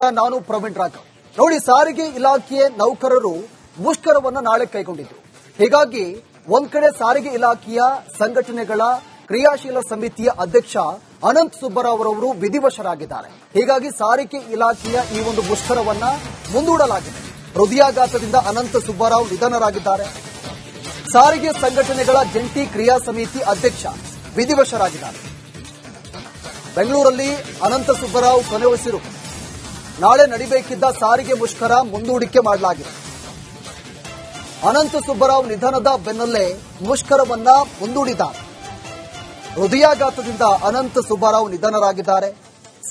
ನಾನು ಪ್ರವೀಣ್ ರಾಘವ್. ನೋಡಿ, ಸಾರಿಗೆ ಇಲಾಖೆ ನೌಕರರು ಮುಷ್ಕರವನ್ನ ನಾಳೆ ಕೈಗೊಂಡಿದ್ರು. ಹೀಗಾಗಿ ಒಂದ್ ಕಡೆ ಸಾರಿಗೆ ಇಲಾಖೆಯ ಸಂಘಟನೆಗಳ ಕ್ರಿಯಾಶೀಲ ಸಮಿತಿಯ ಅಧ್ಯಕ್ಷ ಅನಂತ್ ಸುಬ್ಬರಾವ್ ರವರು ವಿಧಿವಶರಾಗಿದ್ದಾರೆ. ಹೀಗಾಗಿ ಸಾರಿಗೆ ಇಲಾಖೆಯ ಈ ಒಂದು ಮುಷ್ಕರವನ್ನ ಮುಂದೂಡಲಾಗಿದೆ. ಹೃದಯಾಘಾತದಿಂದ ಅನಂತ್ ಸುಬ್ಬರಾವ್ ನಿಧನರಾಗಿದ್ದಾರೆ. ಸಾರಿಗೆ ಸಂಘಟನೆಗಳ ಜಂಟಿ ಕ್ರಿಯಾ ಸಮಿತಿ ಅಧ್ಯಕ್ಷ ವಿಧಿವಶರಾಗಿದ್ದಾರೆ. ಬೆಂಗಳೂರಲ್ಲಿ ಅನಂತ ಸುಬ್ಬರಾವ್ ಕೊನೆಯುಸಿರು. ನಾಳೆ ನಡೆಯಬೇಕಿದ್ದ ಸಾರಿಗೆ ಮುಷ್ಕರ ಮುಂದೂಡಿಕೆ ಮಾಡಲಾಗಿದೆ. ಅನಂತ ಸುಬ್ಬರಾವ್ ನಿಧನದ ಬೆನ್ನಲ್ಲೇ ಮುಷ್ಕರವನ್ನ ಮುಂದೂಡಿದ್ದಾರೆ. ಹೃದಯಾಘಾತದಿಂದ ಅನಂತ ಸುಬ್ಬರಾವ್ ನಿಧನರಾಗಿದ್ದಾರೆ.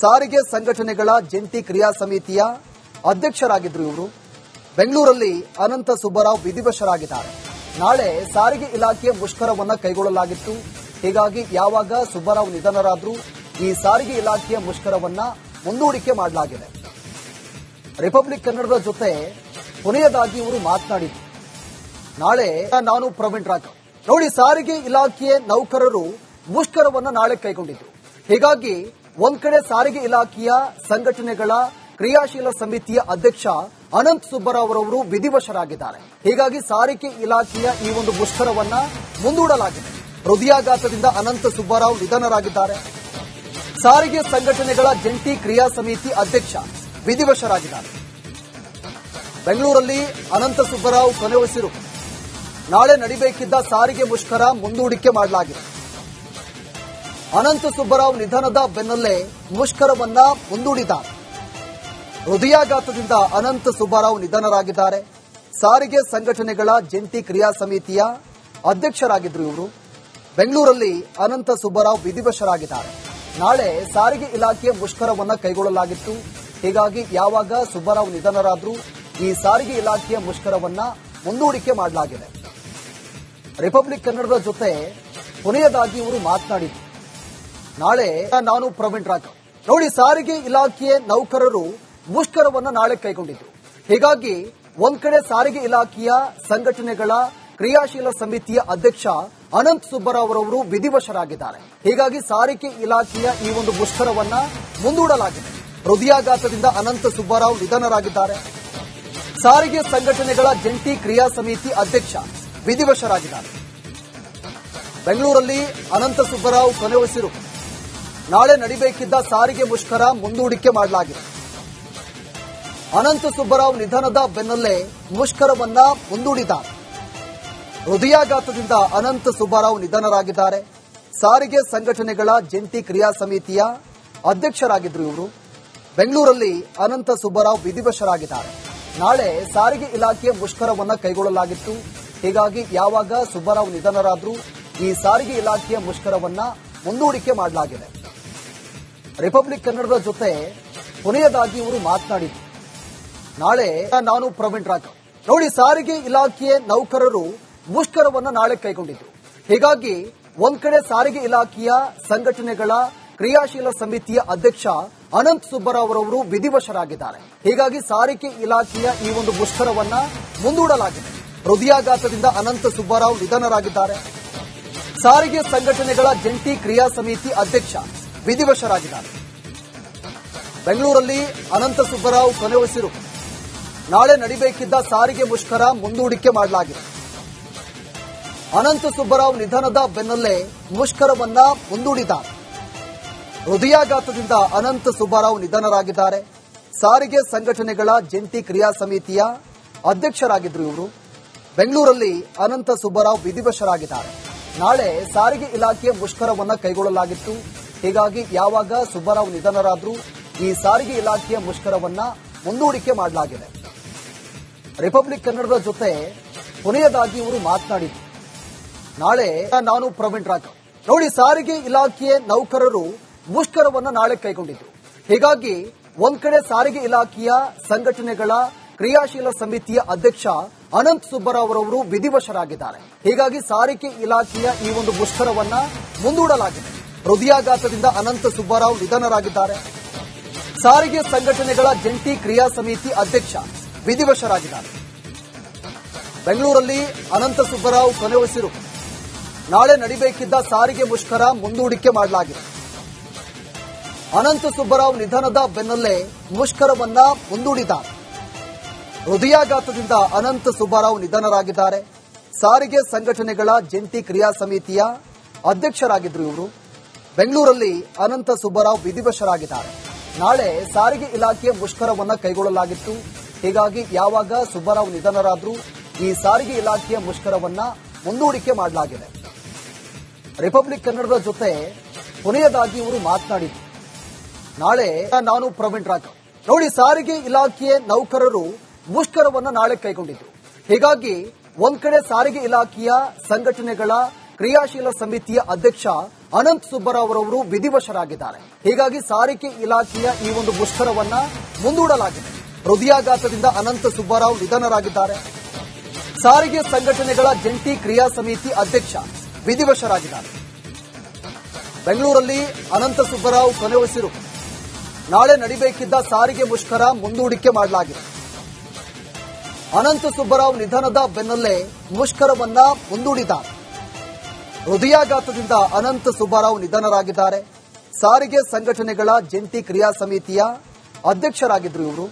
ಸಾರಿಗೆ ಸಂಘಟನೆಗಳ ಜಂಟಿ ಕ್ರಿಯಾ ಸಮಿತಿಯ ಅಧ್ಯಕ್ಷರಾಗಿದ್ರು ಇವರು. ಬೆಂಗಳೂರಲ್ಲಿ ಅನಂತ ಸುಬ್ಬರಾವ್ ವಿಧಿವಶರಾಗಿದ್ದಾರೆ. ನಾಳೆ ಸಾರಿಗೆ ಇಲಾಖೆಯ ಮುಷ್ಕರವನ್ನ ಕೈಗೊಳ್ಳಲಾಗಿತ್ತು. ಹೀಗಾಗಿ ಯಾವಾಗ ಸುಬ್ಬರಾವ್ ನಿಧನರಾದ್ರೂ ಈ ಸಾರಿಗೆ ಇಲಾಖೆಯ ಮುಷ್ಕರವನ್ನ ಮುಂದೂಡಿಕೆ ಮಾಡಲಾಗಿದೆ. ರಿಪಬ್ಲಿಕ್ ಕನ್ನಡದ ಜೊತೆ ಕೊನೆಯದಾಗಿ ಇವರು ಮಾತನಾಡಿದ್ರು. ನಾಳೆ ನಾನು ಪ್ರವೀಣ್ ರಾಘವ್. ನೋಡಿ, ಸಾರಿಗೆ ಇಲಾಖೆ ನೌಕರರು ಮುಷ್ಕರವನ್ನ ನಾಳೆ ಕೈಗೊಂಡಿದ್ರು. ಹೀಗಾಗಿ ಒಂದ್ ಕಡೆ ಸಾರಿಗೆ ಇಲಾಖೆಯ ಸಂಘಟನೆಗಳ ಕ್ರಿಯಾಶೀಲ ಸಮಿತಿಯ ಅಧ್ಯಕ್ಷ ಅನಂತ್ ಸುಬ್ಬರಾವ್ ರವರು ವಿಧಿವಶರಾಗಿದ್ದಾರೆ. ಹೀಗಾಗಿ ಸಾರಿಗೆ ಇಲಾಖೆಯ ಈ ಒಂದು ಮುಷ್ಕರವನ್ನ ಮುಂದೂಡಲಾಗಿದೆ. ಹೃದಯಾಘಾತದಿಂದ ಅನಂತ ಸುಬ್ಬರಾವ್ ನಿಧನರಾಗಿದ್ದಾರೆ. ಸಾರಿಗೆ ಸಂಘಟನೆಗಳ ಜಂಟಿ ಕ್ರಿಯಾ ಸಮಿತಿ ಅಧ್ಯಕ್ಷ ವಿಧಿವಶರಾಗಿದ್ದಾರೆ. ಬೆಂಗಳೂರಲ್ಲಿ ಅನಂತ ಸುಬ್ಬರಾವ್ ಕೊನೆಯುಸಿರು. ನಾಳೆ ನಡೆಯಬೇಕಿದ್ದ ಸಾರಿಗೆ ಮುಷ್ಕರ ಮುಂದೂಡಿಕೆ ಮಾಡಲಾಗಿದೆ. ಅನಂತ ಸುಬ್ಬರಾವ್ ನಿಧನದ ಬೆನ್ನಲ್ಲೇ ಮುಷ್ಕರವನ್ನ ಮುಂದೂಡಿದ್ದಾರೆ. ಹೃದಯಾಘಾತದಿಂದ ಅನಂತ ಸುಬ್ಬರಾವ್ ನಿಧನರಾಗಿದ್ದಾರೆ. ಸಾರಿಗೆ ಸಂಘಟನೆಗಳ ಜಂಟಿ ಕ್ರಿಯಾ ಸಮಿತಿಯ ಅಧ್ಯಕ್ಷರಾಗಿದ್ರು ಇವರು. ಬೆಂಗಳೂರಲ್ಲಿ ಅನಂತ ಸುಬ್ಬರಾವ್ ವಿಧಿವಶರಾಗಿದ್ದಾರೆ. ನಾಳೆ ಸಾರಿಗೆ ಇಲಾಖೆಯ ಮುಷ್ಕರವನ್ನ ಕೈಗೊಳ್ಳಲಾಗಿತ್ತು. ಹೀಗಾಗಿ ಯಾವಾಗ ಸುಬ್ಬರಾವ್ ನಿಧನರಾದ್ರೂ ಈ ಸಾರಿಗೆ ಇಲಾಖೆಯ ಮುಷ್ಕರವನ್ನ ಮುಂದೂಡಿಕೆ ಮಾಡಲಾಗಿದೆ. ರಿಪಬ್ಲಿಕ್ ಕನ್ನಡದ ಜೊತೆ ಕೊನೆಯದಾಗಿ ಇವರು ಮಾತನಾಡಿದ್ರು. ನಾಳೆ ನಾನು ಪ್ರವೀಣ್ ರಾಘವ್. ನೋಡಿ, ಸಾರಿಗೆ ಇಲಾಖೆ ನೌಕರರು ಮುಷ್ಕರವನ್ನ ನಾಳೆ ಕೈಗೊಂಡಿದ್ರು. ಹೀಗಾಗಿ ಒಂದ್ ಕಡೆ ಸಾರಿಗೆ ಇಲಾಖೆಯ ಸಂಘಟನೆಗಳ ಕ್ರಿಯಾಶೀಲ ಸಮಿತಿಯ ಅಧ್ಯಕ್ಷ ಅನಂತ್ ಸುಬ್ಬರಾವ್ ರವರು ವಿಧಿವಶರಾಗಿದ್ದಾರೆ. ಹೀಗಾಗಿ ಸಾರಿಗೆ ಇಲಾಖೆಯ ಈ ಒಂದು ಮುಷ್ಕರವನ್ನ ಮುಂದೂಡಲಾಗಿದೆ. ಹೃದಯಾಘಾತದಿಂದ ಅನಂತ ಸುಬ್ಬರಾವ್ ನಿಧನರಾಗಿದ್ದಾರೆ. ಸಾರಿಗೆ ಸಂಘಟನೆಗಳ ಜಂಟಿ ಕ್ರಿಯಾ ಸಮಿತಿ ಅಧ್ಯಕ್ಷ ವಿಧಿವಶರಾಗಿದ್ದಾರೆ. ಬೆಂಗಳೂರಲ್ಲಿ ಅನಂತ ಸುಬ್ಬರಾವ್ ಕೊನೆಯುಸಿರು. ನಾಳೆ ನಡೆಯಬೇಕಿದ್ದ ಸಾರಿಗೆ ಮುಷ್ಕರ ಮುಂದೂಡಿಕೆ ಮಾಡಲಾಗಿದೆ. ಅನಂತ ಸುಬ್ಬರಾವ್ ನಿಧನದ ಬೆನ್ನಲ್ಲೇ ಮುಷ್ಕರವನ್ನ ಮುಂದೂಡಿದ್ದಾರೆ. ಹೃದಯಾಘಾತದಿಂದ ಅನಂತ ಸುಬ್ಬರಾವ್ ನಿಧನರಾಗಿದ್ದಾರೆ. ಸಾರಿಗೆ ಸಂಘಟನೆಗಳ ಜಂಟಿ ಕ್ರಿಯಾ ಸಮಿತಿಯ ಅಧ್ಯಕ್ಷರಾಗಿದ್ರು ಇವರು. ಬೆಂಗಳೂರಲ್ಲಿ ಅನಂತ ಸುಬ್ಬರಾವ್ ವಿಧಿವಶರಾಗಿದ್ದಾರೆ. ನಾಳೆ ಸಾರಿಗೆ ಇಲಾಖೆಯ ಮುಷ್ಕರವನ್ನ ಕೈಗೊಳ್ಳಲಾಗಿತ್ತು. ಹೀಗಾಗಿ ಯಾವಾಗ ಸುಬ್ಬರಾವ್ ನಿಧನರಾದ್ರೂ ಈ ಸಾರಿಗೆ ಇಲಾಖೆಯ ಮುಷ್ಕರವನ್ನ ಮುಂದೂಡಿಕೆ ಮಾಡಲಾಗಿದೆ. ರಿಪಬ್ಲಿಕ್ ಕನ್ನಡದ ಜೊತೆ ಕೊನೆಯದಾಗಿ ಇವರು ಮಾತನಾಡಿದ್ರು. ನಾಳೆ ನಾನು ಪ್ರವೀಣ್ ರಾಘವ್. ನೋಡಿ, ಸಾರಿಗೆ ಇಲಾಖೆ ನೌಕರರು ಮುಷ್ಕರವನ್ನ ನಾಳೆ ಕೈಗೊಂಡಿದ್ರು. ಹೀಗಾಗಿ ಒಂದ್ ಕಡೆ ಸಾರಿಗೆ ಇಲಾಖೆಯ ಸಂಘಟನೆಗಳ ಕ್ರಿಯಾಶೀಲ ಸಮಿತಿಯ ಅಧ್ಯಕ್ಷ ಅನಂತ್ ಸುಬ್ಬರಾವ್ ರವರು ವಿಧಿವಶರಾಗಿದ್ದಾರೆ. ಹೀಗಾಗಿ ಸಾರಿಗೆ ಇಲಾಖೆಯ ಈ ಒಂದು ಮುಷ್ಕರವನ್ನ ಮುಂದೂಡಲಾಗಿದೆ. ಹೃದಯಾಘಾತದಿಂದ ಅನಂತ ಸುಬ್ಬರಾವ್ ನಿಧನರಾಗಿದ್ದಾರೆ. ಸಾರಿಗೆ ಸಂಘಟನೆಗಳ ಜಂಟಿ ಕ್ರಿಯಾ ಸಮಿತಿ ಅಧ್ಯಕ್ಷ ವಿಧಿವಶರಾಗಿದ್ದಾರೆ. ಬೆಂಗಳೂರಲ್ಲಿ ಅನಂತ ಸುಬ್ಬರಾವ್ ಕೊನೆಯುಸಿರು. ನಾಳೆ ನಡೆಯಬೇಕಿದ್ದ ಸಾರಿಗೆ ಮುಷ್ಕರ ಮುಂದೂಡಿಕೆ ಮಾಡಲಾಗಿದೆ. ಅನಂತ ಸುಬ್ಬರಾವ್ ನಿಧನದ ಬೆನ್ನಲ್ಲೇ ಮುಷ್ಕರವನ್ನ ಮುಂದೂಡಿದ್ದಾರೆ. ಹೃದಯಾಘಾತದಿಂದ ಅನಂತ ಸುಬ್ಬರಾವ್ ನಿಧನರಾಗಿದ್ದಾರೆ. ಸಾರಿಗೆ ಸಂಘಟನೆಗಳ ಜಂಟಿ ಕ್ರಿಯಾ ಸಮಿತಿಯ ಅಧ್ಯಕ್ಷರಾಗಿದ್ರು ಇವರು. ಬೆಂಗಳೂರಲ್ಲಿ ಅನಂತ ಸುಬ್ಬರಾವ್ ವಿಧಿವಶರಾಗಿದ್ದಾರೆ. ನಾಳೆ ಸಾರಿಗೆ ಇಲಾಖೆಯ ಮುಷ್ಕರವನ್ನ ಕೈಗೊಳ್ಳಲಾಗಿತ್ತು. ಹೀಗಾಗಿ ಯಾವಾಗ ಸುಬ್ಬರಾವ್ ನಿಧನರಾದ್ರೂ ಈ ಸಾರಿಗೆ ಇಲಾಖೆಯ ಮುಷ್ಕರವನ್ನ ಮುಂದೂಡಿಕೆ ಮಾಡಲಾಗಿದೆ. ರಿಪಬ್ಲಿಕ್ ಕನ್ನಡದ ಜೊತೆ ಕೊನೆಯದಾಗಿ ಇವರು ಮಾತನಾಡಿದ್ರು. ನಾಳೆ ನಾನು ಪ್ರವೀಣ್ ರಾಘವ್. ನೋಡಿ, ಸಾರಿಗೆ ಇಲಾಖೆ ನೌಕರರು ಮುಷ್ಕರವನ್ನ ನಾಳೆ ಕೈಗೊಂಡಿದ್ರು. ಹೀಗಾಗಿ ಒಂದ್ ಕಡೆ ಸಾರಿಗೆ ಇಲಾಖೆಯ ಸಂಘಟನೆಗಳ ಕ್ರಿಯಾಶೀಲ ಸಮಿತಿಯ ಅಧ್ಯಕ್ಷ ಅನಂತ್ ಸುಬ್ಬರಾವ್ ರವರು ವಿಧಿವಶರಾಗಿದ್ದಾರೆ. ಹೀಗಾಗಿ ಸಾರಿಗೆ ಇಲಾಖೆಯ ಈ ಒಂದು ಮುಷ್ಕರವನ್ನ ಮುಂದೂಡಲಾಗಿದೆ. ಹೃದಯಾಘಾತದಿಂದ ಅನಂತ ಸುಬ್ಬರಾವ್ ನಿಧನರಾಗಿದ್ದಾರೆ. ಸಾರಿಗೆ ಸಂಘಟನೆಗಳ ಜಂಟಿ ಕ್ರಿಯಾ ಸಮಿತಿ ಅಧ್ಯಕ್ಷ ವಿಧಿವಶರಾಗಿದ್ದಾರೆ. ಬೆಂಗಳೂರಲ್ಲಿ ಅನಂತ ಸುಬ್ಬರಾವ್ ಕೊನೆಯುಸಿರು. ನಾಳೆ ನಡೆಯಬೇಕಿದ್ದ ಸಾರಿಗೆ ಮುಷ್ಕರ ಮುಂದೂಡಿಕೆ ಮಾಡಲಾಗಿದೆ. ಅನಂತ ಸುಬ್ಬರಾವ್ ನಿಧನದ ಬೆನ್ನಲ್ಲೇ ಮುಷ್ಕರವನ್ನ ಮುಂದೂಡಿದ್ದಾರೆ. ಹೃದಯಾಘಾತದಿಂದ ಅನಂತ ಸುಬ್ಬರಾವ್ ನಿಧನರಾಗಿದ್ದಾರೆ. ಸಾರಿಗೆ ಸಂಘಟನೆಗಳ ಜಂಟಿ ಕ್ರಿಯಾ ಸಮಿತಿಯ ಅಧ್ಯಕ್ಷರಾಗಿದ್ದರು ಇವರು. ಬೆಂಗಳೂರಲ್ಲಿ ಅನಂತ ಸುಬ್ಬರಾವ್ ವಿಧಿವಶರಾಗಿದ್ದಾರೆ. ನಾಳೆ ಸಾರಿಗೆ ಇಲಾಖೆಯ ಮುಷ್ಕರವನ್ನ ಕೈಗೊಳ್ಳಲಾಗಿತ್ತು. ಹೀಗಾಗಿ ಯಾವಾಗ ಸುಬ್ಬರಾವ್ ನಿಧನರಾದ್ರೂ ಈ ಸಾರಿಗೆ ಇಲಾಖೆಯ ಮುಷ್ಕರವನ್ನ ಮುಂದೂಡಿಕೆ ಮಾಡಲಾಗಿದೆ. ರಿಪಬ್ಲಿಕ್ ಕನ್ನಡದ ಜೊತೆ ಕೊನೆಯದಾಗಿ ಇವರು ಮಾತನಾಡಿದ್ರು. ನಾಳೆ ನಾನು ಪ್ರವೀಣ್ ರಾಘವ್ ನೋಡಿ, ಸಾರಿಗೆ ಇಲಾಖೆಯ ನೌಕರರು ಮುಷ್ಕರವನ್ನ ನಾಳೆ ಕೈಗೊಂಡಿದ್ರು. ಹೀಗಾಗಿ ಒಂದ್ ಕಡೆ ಸಾರಿಗೆ ಇಲಾಖೆಯ ಸಂಘಟನೆಗಳ ಕ್ರಿಯಾಶೀಲ ಸಮಿತಿಯ ಅಧ್ಯಕ್ಷ ಅನಂತ ಸುಬ್ಬರಾವ್ ರವರು ವಿಧಿವಶರಾಗಿದ್ದಾರೆ. ಹೀಗಾಗಿ ಸಾರಿಗೆ ಇಲಾಖೆಯ ಈ ಒಂದು ಮುಷ್ಕರವನ್ನ ಮುಂದೂಡಲಾಗಿದೆ. ಹೃದಯಾಘಾತದಿಂದ ಅನಂತ ಸುಬ್ಬರಾವ್ ನಿಧನರಾಗಿದ್ದಾರೆ. ಸಾರಿಗೆ ಸಂಘಟನೆಗಳ ಜಂಟಿ ಕ್ರಿಯಾ ಸಮಿತಿ ಅಧ್ಯಕ್ಷ ವಿಧಿವಶರಾಗಿದ್ದಾರೆ. ಬೆಂಗಳೂರಲ್ಲಿ ಅನಂತ ಸುಬ್ಬರಾವ್ ಕೊನೆಯುಸಿರು. ನಾಳೆ ನಡೆಯಬೇಕಿದ್ದ ಸಾರಿಗೆ ಮುಷ್ಕರ ಮುಂದೂಡಿಕೆ ಮಾಡಲಾಗಿದೆ. ಅನಂತ ಸುಬ್ಬರಾವ್ ನಿಧನದ ಬೆನ್ನಲ್ಲೇ ಮುಷ್ಕರವನ್ನ ಮುಂದೂಡಿದ್ದಾರೆ. ಹೃದಯಾಘಾತದಿಂದ ಅನಂತ ಸುಬ್ಬರಾವ್ ನಿಧನರಾಗಿದ್ದಾರೆ. ಸಾರಿಗೆ ಸಂಘಟನೆಗಳ ಜಂಟಿ ಕ್ರಿಯಾ ಸಮಿತಿಯ ಅಧ್ಯಕ್ಷರಾಗಿದ್ದರು ಇವರು.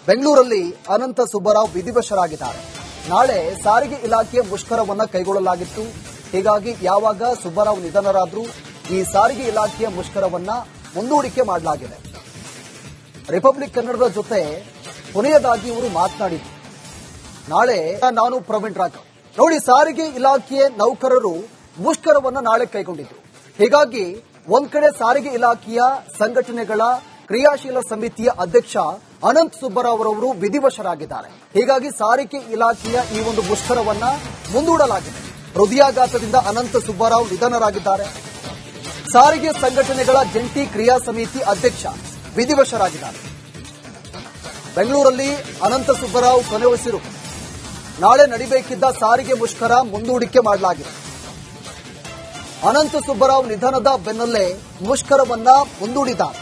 ಬೆಂಗಳೂರಲ್ಲಿ ಅನಂತ ಸುಬ್ಬರಾವ್ ವಿಧಿವಶರಾಗಿದ್ದಾರೆ. ನಾಳೆ ಸಾರಿಗೆ ಇಲಾಖೆಯ ಮುಷ್ಕರವನ್ನ ಕೈಗೊಳ್ಳಲಾಗಿತ್ತು. ಹೀಗಾಗಿ ಯಾವಾಗ ಸುಬ್ಬರಾವ್ ನಿಧನರಾದ್ರೂ ಈ ಸಾರಿಗೆ ಇಲಾಖೆಯ ಮುಷ್ಕರವನ್ನ ಮುಂದೂಡಿಕೆ ಮಾಡಲಾಗಿದೆ. ರಿಪಬ್ಲಿಕ್ ಕನ್ನಡದ ಜೊತೆ ಕೊನೆಯದಾಗಿ ಇವರು ಮಾತನಾಡಿದ್ರು. ನಾಳೆ ನಾನು ಪ್ರವೀಣ್ ರಾಘವ್ ನೋಡಿ, ಸಾರಿಗೆ ಇಲಾಖೆಯ ನೌಕರರು ಮುಷ್ಕರವನ್ನ ನಾಳೆ ಕೈಗೊಂಡಿದ್ರು. ಹೀಗಾಗಿ ಒಂದ್ ಕಡೆ ಸಾರಿಗೆ ಇಲಾಖೆಯ ಸಂಘಟನೆಗಳ ಕ್ರಿಯಾಶೀಲ ಸಮಿತಿಯ ಅಧ್ಯಕ್ಷ ಅನಂತ ಸುಬ್ಬರಾವ್ ರವರು ವಿಧಿವಶರಾಗಿದ್ದಾರೆ. ಹೀಗಾಗಿ ಸಾರಿಗೆ ಇಲಾಖೆಯ ಈ ಒಂದು ಮುಷ್ಕರವನ್ನ ಮುಂದೂಡಲಾಗಿದೆ. ಹೃದಯಾಘಾತದಿಂದ ಅನಂತ ಸುಬ್ಬರಾವ್ ನಿಧನರಾಗಿದ್ದಾರೆ. ಸಾರಿಗೆ ಸಂಘಟನೆಗಳ ಜಂಟಿ ಕ್ರಿಯಾ ಸಮಿತಿ ಅಧ್ಯಕ್ಷ ವಿಧಿವಶರಾಗಿದ್ದಾರೆ. ಬೆಂಗಳೂರಲ್ಲಿ ಅನಂತ ಸುಬ್ಬರಾವ್ ಕೊನೆಯುಸಿರು. ನಾಳೆ ನಡೆಯಬೇಕಿದ್ದ ಸಾರಿಗೆ ಮುಷ್ಕರ ಮುಂದೂಡಿಕೆ ಮಾಡಲಾಗಿದೆ. ಅನಂತ ಸುಬ್ಬರಾವ್ ನಿಧನದ ಬೆನ್ನಲ್ಲೇ ಮುಷ್ಕರವನ್ನ ಮುಂದೂಡಿದ್ದಾರೆ.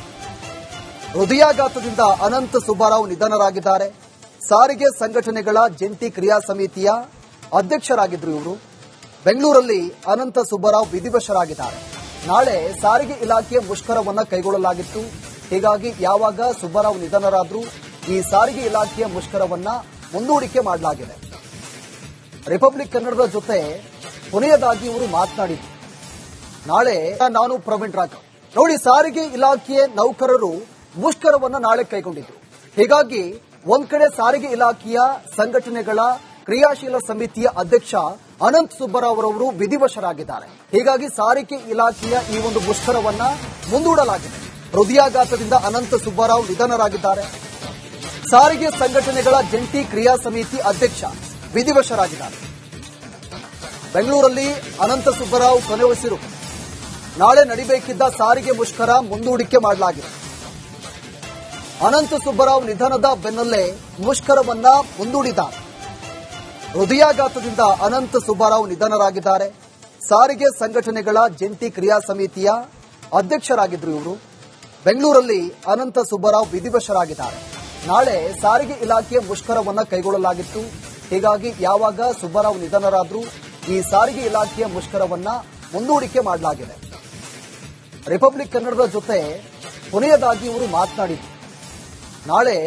ಹೃದಯಾಘಾತದಿಂದ ಅನಂತ ಸುಬ್ಬರಾವ್ ನಿಧನರಾಗಿದ್ದಾರೆ. ಸಾರಿಗೆ ಸಂಘಟನೆಗಳ ಜಂಟಿ ಕ್ರಿಯಾ ಸಮಿತಿಯ ಅಧ್ಯಕ್ಷರಾಗಿದ್ದರು ಇವರು. ಬೆಂಗಳೂರಲ್ಲಿ ಅನಂತ ಸುಬ್ಬರಾವ್ ವಿಧಿವಶರಾಗಿದ್ದಾರೆ. ನಾಳೆ ಸಾರಿಗೆ ಇಲಾಖೆಯ ಮುಷ್ಕರವನ್ನ ಕೈಗೊಳ್ಳಲಾಗಿತ್ತು. ಹೀಗಾಗಿ ಯಾವಾಗ ಸುಬ್ಬರಾವ್ ನಿಧನರಾದ್ರೂ ಈ ಸಾರಿಗೆ ಇಲಾಖೆಯ ಮುಷ್ಕರವನ್ನ ಮುಂದೂಡಿಕೆ ಮಾಡಲಾಗಿದೆ. ರಿಪಬ್ಲಿಕ್ ಕನ್ನಡದ ಜೊತೆ ಕೊನೆಯದಾಗಿ ಇವರು ಮಾತನಾಡಿದ್ರು. ನಾಳೆ ನಾನು ಪ್ರವೀಣ್ ರಾಘವ್ ನೋಡಿ, ಸಾರಿಗೆ ಇಲಾಖೆಯ ನೌಕರರು ಮುಷ್ಕರವನ್ನ ನಾಳೆ ಕೈಗೊಂಡಿದ್ರು. ಹೀಗಾಗಿ ಒಂದ್ ಕಡೆ ಸಾರಿಗೆ ಇಲಾಖೆಯ ಸಂಘಟನೆಗಳ ಕ್ರಿಯಾಶೀಲ ಸಮಿತಿಯ ಅಧ್ಯಕ್ಷ ಅನಂತ ಸುಬ್ಬರಾವ್ ರವರು ವಿಧಿವಶರಾಗಿದ್ದಾರೆ. ಹೀಗಾಗಿ ಸಾರಿಗೆ ಇಲಾಖೆಯ ಈ ಒಂದು ಮುಷ್ಕರವನ್ನ ಮುಂದೂಡಲಾಗಿದೆ. ಹೃದಯಾಘಾತದಿಂದ ಅನಂತ ಸುಬ್ಬರಾವ್ ನಿಧನರಾಗಿದ್ದಾರೆ. ಸಾರಿಗೆ ಸಂಘಟನೆಗಳ ಜಂಟಿ ಕ್ರಿಯಾ ಸಮಿತಿ ಅಧ್ಯಕ್ಷ ವಿಧಿವಶರಾಗಿದ್ದಾರೆ. ಬೆಂಗಳೂರಲ್ಲಿ ಅನಂತ ಸುಬ್ಬರಾವ್ ಕೊನೆಯುಸಿರು. ನಾಳೆ ನಡೆಯಬೇಕಿದ್ದ ಸಾರಿಗೆ ಮುಷ್ಕರ ಮುಂದೂಡಿಕೆ ಮಾಡಲಾಗಿದೆ. ಅನಂತ ಸುಬ್ಬರಾವ್ ನಿಧನದ ಬೆನ್ನಲ್ಲೇ ಮುಷ್ಕರವನ್ನ ಮುಂದೂಡಿದ್ದಾರೆ. ಹೃದಯಾಘಾತದಿಂದ ಅನಂತ ಸುಬ್ಬರಾವ್ ನಿಧನರಾಗಿದ್ದಾರೆ. ಸಾರಿಗೆ ಸಂಘಟನೆಗಳ ಜಂಟಿ ಕ್ರಿಯಾ ಸಮಿತಿಯ ಅಧ್ಯಕ್ಷರಾಗಿದ್ದರು ಇವರು. ಬೆಂಗಳೂರಲ್ಲಿ ಅನಂತ ಸುಬ್ಬರಾವ್ ವಿಧಿವಶರಾಗಿದ್ದಾರೆ. ನಾಳೆ ಸಾರಿಗೆ ಇಲಾಖೆಯ ಮುಷ್ಕರವನ್ನ ಕೈಗೊಳ್ಳಲಾಗಿತ್ತು. ಹೀಗಾಗಿ ಯಾವಾಗ ಸುಬ್ಬರಾವ್ ನಿಧನರಾದ್ರೂ ಈ ಸಾರಿಗೆ ಇಲಾಖೆಯ ಮುಷ್ಕರವನ್ನ ಮುಂದೂಡಿಕೆ ಮಾಡಲಾಗಿದೆ. ರಿಪಬ್ಲಿಕ್ ಕನ್ನಡದ ಜೊತೆ ಕೊನೆಯದಾಗಿ ಇವರು ಮಾತನಾಡಿದ್ರು. ನಾಳೆ